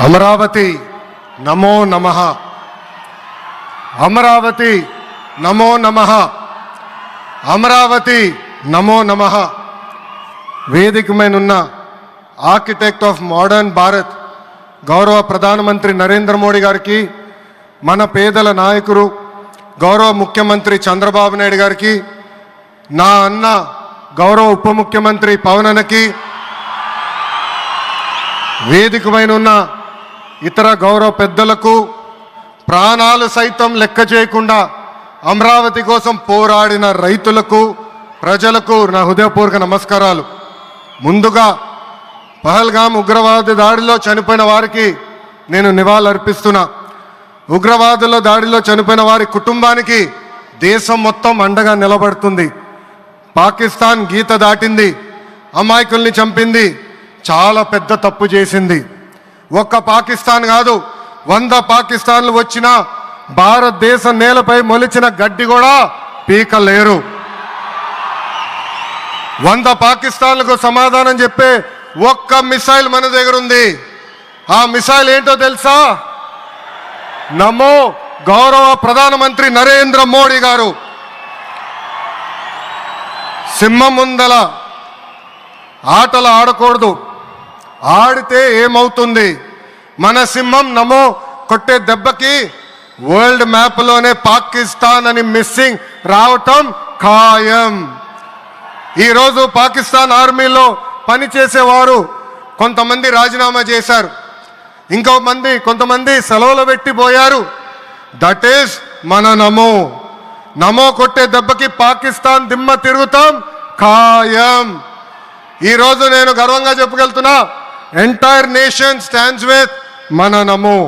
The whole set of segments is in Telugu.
అమరావతి నమో నమః. అమరావతి నమో నమః. అమరావతి నమో నమః. వేదిక మీద ఉన్న ఆర్కిటెక్ట్ ఆఫ్ మోడర్న్ భారత్ గౌరవ ప్రధానమంత్రి నరేంద్ర మోడీ గారికి, మన పేదల నాయకుడు గౌరవ ముఖ్యమంత్రి చంద్రబాబు నాయుడు గారికి, నా అన్న గౌరవ ఉప ముఖ్యమంత్రి పవన్ అన్నకి, వేదిక పైన ఉన్న ఇతర గౌరవ పెద్దలకు, ప్రాణాలు సైతం లెక్క చేయకుండా అమరావతి కోసం పోరాడిన రైతులకు, ప్రజలకు నా హృదయపూర్వక నమస్కారాలు. ముందుగా పహల్గామ్ ఉగ్రవాద దాడిలో చనిపోయిన వారికి నేను నివాళులర్పిస్తున్నా. ఉగ్రవాదుల దాడిలో చనిపోయిన వారి కుటుంబానికి దేశం మొత్తం అండగా నిలబడుతుంది. పాకిస్తాన్ గీత దాటింది, అమాయకుల్ని చంపింది, చాలా పెద్ద తప్పు చేసింది. ఒక్క పాకిస్తాన్ కాదు, 100 పాకిస్తాన్లు వచ్చినా భారతదేశ నేలపై మొలిచిన గడ్డి కూడా పీకలేరు. 100 పాకిస్తాన్లకు సమాధానం చెప్పే ఒక్క మిసైల్ మన దగ్గర ఉంది. ఆ మిసైల్ ఏంటో తెలుసా? నమో గౌరవ ప్రధానమంత్రి నరేంద్ర మోడీ గారు. సింహం ముందల ఆటలు ఆడకూడదు, ఆడితే ఏమవుతుంది? మన సింహం నమో కొట్టే దెబ్బకి వరల్డ్ మ్యాప్లోనే పాకిస్తాన్ అని మిస్సింగ్ రావటం ఖాయం. ఈరోజు పాకిస్తాన్ ఆర్మీలో పనిచేసేవారు కొంతమంది రాజీనామా చేశారు, కొంతమంది సెలవులు పెట్టిపోయారు. దట్ ఈస్ మన నమో. నమో కొట్టే దెబ్బకి పాకిస్తాన్ దిమ్మ తిరుగుతాం ఖాయం. ఈరోజు నేను గర్వంగా చెప్పగలుగుతున్నా, ఎంటైర్ నేషన్ స్టాండ్స్ విత్ మన నమో.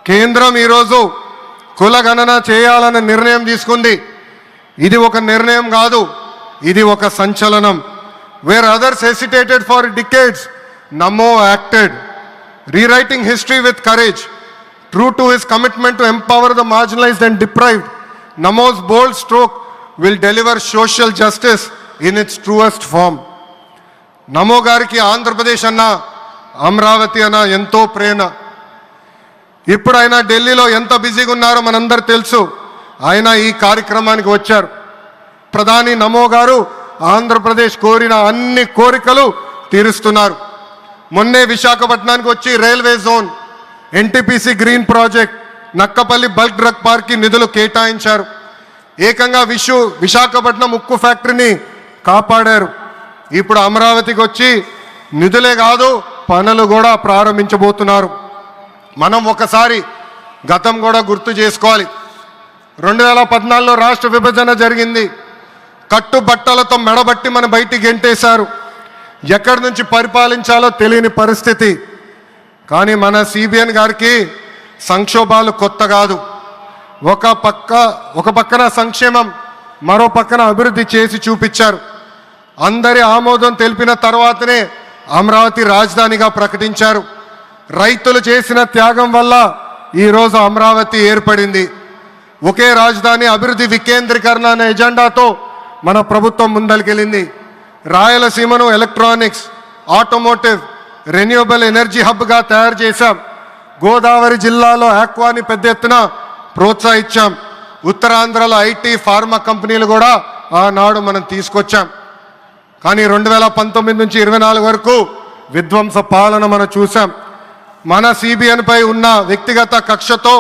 కేంద్రం ఈరోజు కులగణన చేయాలనే నిర్ణయం తీసుకుంది. ఇది ఒక నిర్ణయం కాదు, ఇది ఒక సంచలనం. Wear others hesitated for decades, Namo acted, rewriting history with courage. True to his commitment to empower the marginalized and deprived, Namo's bold stroke will deliver social justice in its truest form. నమో గారికి ఆంధ్రప్రదేశ్ అన్న, అమరావతి అన్న ఎంతో ప్రేమ. ఇప్పుడు ఆయన ఢిల్లీలో ఎంత బిజీగా ఉన్నారో మనందరూ తెలుసు. ఆయన ఈ కార్యక్రమానికి వచ్చారు. ప్రధాని నమో గారు ఆంధ్రప్రదేశ్ కోరిన అన్ని కోరికలు తీరుస్తున్నారు. మొన్నే విశాఖపట్నానికి వచ్చి railway zone, NTPC green project, Nakkapalli bulk drug పార్క్కి నిధులు కేటాయించారు. ఏకంగా విశాఖపట్నం ఉక్కు ఫ్యాక్టరీని కాపాడారు. ఇప్పుడు అమరావతికి వచ్చి నిధులే కాదు, పనులు కూడా ప్రారంభించబోతున్నారు. మనం ఒకసారి గతం కూడా గుర్తు చేసుకోవాలి. 2014లో రాష్ట్ర విభజన జరిగింది. కట్టుబట్టలతో మెడబట్టి మన బయటికి గెంటేశారు. ఎక్కడి నుంచి పరిపాలించాలో తెలియని పరిస్థితి. కానీ మన సిబిఎన్ గారికి సంక్షోభాలు కొత్త కాదు. ఒక పక్కన సంక్షేమం, మరో పక్కన అభివృద్ధి చేసి చూపించారు. అందరి ఆమోదం తెలిపిన తర్వాతనే అమరావతి రాజధానిగా ప్రకటించారు. రైతులు చేసిన త్యాగం వల్ల ఈరోజు అమరావతి ఏర్పడింది. ఒకే రాజధాని, అభివృద్ధి వికేంద్రీకరణ అనే ఎజెండాతో మన ప్రభుత్వం ముందరికెళ్ళింది. రాయలసీమను ఎలక్ట్రానిక్స్, ఆటోమోటివ్, రెన్యూవబుల్ ఎనర్జీ హబ్గా తయారు చేశాం. గోదావరి జిల్లాలో ఆక్వాని పెద్ద ఎత్తున ప్రోత్సహించాం. ఉత్తరాంధ్రలో ఐటీ, ఫార్మా కంపెనీలు కూడా ఆనాడు మనం తీసుకొచ్చాం. కానీ 2019 నుంచి 24 వరకు విధ్వంస పాలన మనం చూసాం. మన సిబిఎన్ పై ఉన్న వ్యక్తిగత కక్షతో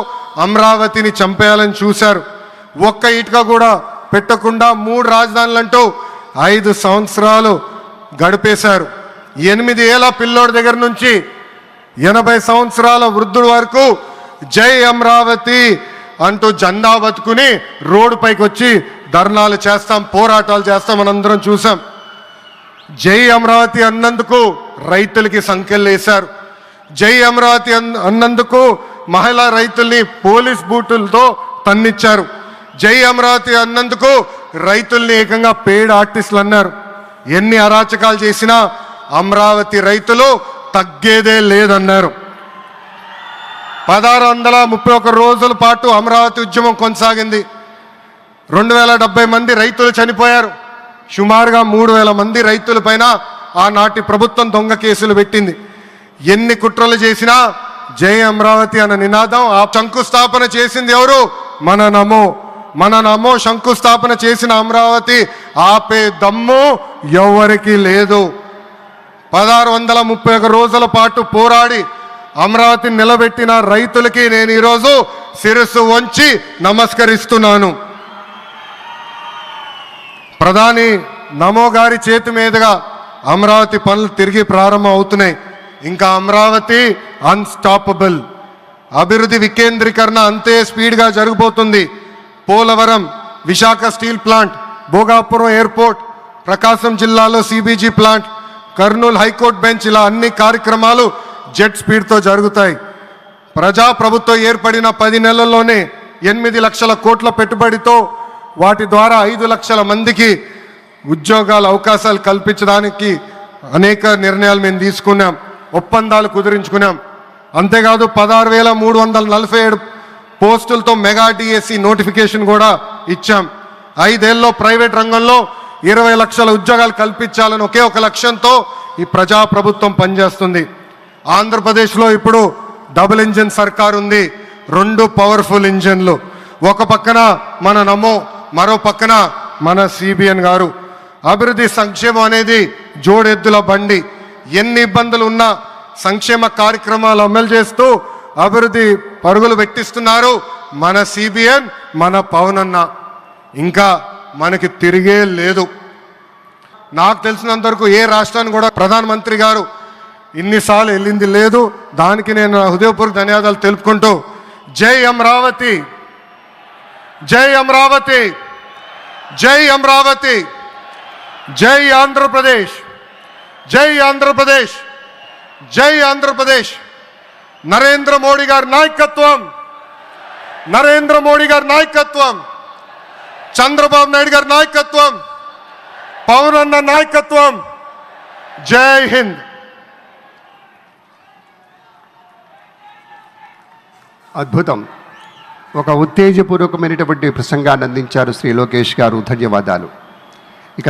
అమరావతిని చంపేయాలని చూశారు. ఒక్క ఇటుక కూడా పెట్టకుండా 3 రాజధానులంటూ 5 సంవత్సరాలు గడిపేశారు. 8 ఏళ్ల పిల్లోడి దగ్గర నుంచి 80 సంవత్సరాల వృద్ధుడి వరకు జై అమరావతి అంటూ జెండా బతుకుని రోడ్డు పైకి వచ్చి ధర్నాలు చేస్తాం, పోరాటాలు చేస్తాం, మనందరం చూసాం. జై అమరావతి అన్నందుకు రైతులకి సంఖ్యలు వేశారు. జై అమరావతి అన్నందుకు మహిళా రైతుల్ని పోలీస్ బూటులతో తన్నిచ్చారు. జై అమరావతి అన్నందుకు రైతుల్ని ఏకంగా పేడ్ ఆర్టిస్టులు అన్నారు. ఎన్ని అరాచకాలు చేసినా అమరావతి రైతులు తగ్గేదే లేదన్నారు. 1631 రోజుల పాటు అమరావతి ఉద్యమం కొనసాగింది. 2070 మంది రైతులు చనిపోయారు. సుమారుగా 3000 మంది రైతుల పైన ఆనాటి ప్రభుత్వం దొంగ కేసులు పెట్టింది. ఎన్ని కుట్రలు చేసినా జై అమరావతి అన్న నినాదం ఆ శంకుస్థాపన చేసింది ఎవరు? మన నమో శంకుస్థాపన చేసిన అమరావతి ఆపే దమ్ము ఎవరికి లేదు. 1631 రోజుల పాటు పోరాడి అమరావతిని నిలబెట్టిన రైతులకి నేను ఈరోజు శిరస్సు వంచి నమస్కరిస్తున్నాను. ప్రధాని నమో గారి చేతి మీదుగా అమరావతి పనులు తిరిగి ప్రారంభం అవుతున్నాయి. ఇంకా అమరావతి అన్స్టాపబుల్. అభివృద్ధి వికేంద్రీకరణ అంతే స్పీడ్గా జరగబోతుంది. Polavaram, Visakha steel plant, Bhogapuram airport, Prakasam జిల్లాలో CBG plant, Kurnool high court bench, ఇలా అన్ని కార్యక్రమాలు జెట్ స్పీడ్తో జరుగుతాయి. ప్రజాప్రభుత్వం ఏర్పడిన 10 నెలల్లోనే 8 లక్షల కోట్ల పెట్టుబడితో వాటి ద్వారా 5 లక్షల మందికి ఉద్యోగాల అవకాశాలు కల్పించడానికి అనేక నిర్ణయాలు మేము తీసుకున్నాం, ఒప్పందాలు కుదిరించుకున్నాం. అంతేకాదు 16,347 పోస్టులతో మెగా డిఎస్సి నోటిఫికేషన్ కూడా ఇచ్చాం. 5 ఏళ్ళలో ప్రైవేట్ రంగంలో 20 లక్షల ఉద్యోగాలు కల్పించాలని ఒకే ఒక లక్ష్యంతో ఈ ప్రజాప్రభుత్వం పనిచేస్తుంది. ఆంధ్రప్రదేశ్లో ఇప్పుడు డబుల్ ఇంజిన్ సర్కార్ ఉంది. 2 పవర్ఫుల్ ఇంజిన్లు. ఒక పక్కన మన నమో, మరో పక్కన మన సిబిఎన్ గారు. అభివృద్ధి సంక్షేమం అనేది జోడెద్దుల బండి. ఎన్ని ఇబ్బందులు ఉన్నా సంక్షేమ కార్యక్రమాలు అమలు చేస్తూ అభివృద్ధి పరుగులు పెట్టిస్తున్నారు మన సిబిఎన్, మన పవన్ అన్న. ఇంకా మనకి తిరిగే లేదు. నాకు తెలిసినంతవరకు ఏ రాష్ట్రానికి కూడా ప్రధానమంత్రి గారు ఇన్నిసార్లు వెళ్ళింది లేదు. దానికి నేను హృదయపూర్వక ధన్యవాదాలు తెలుపుకుంటూ జై అమరావతి, జై అమరావతి, జై అమరావతి, జై ఆంధ్రప్రదేశ్, జై ఆంధ్రప్రదేశ్, జై ఆంధ్రప్రదేశ్. నరేంద్ర మోడీ గారి నాయకత్వం, నరేంద్ర మోడీ గారి నాయకత్వం, చంద్రబాబు నాయుడు గారి నాయకత్వం, పవన్ అన్న నాయకత్వం. జై హింద్. అద్భుతం. ఒక ఉత్తేజపూర్వకమైనటువంటి ప్రసంగాన్ని అందించారు శ్రీ లోకేష్ గారు. ధన్యవాదాలు. ఇక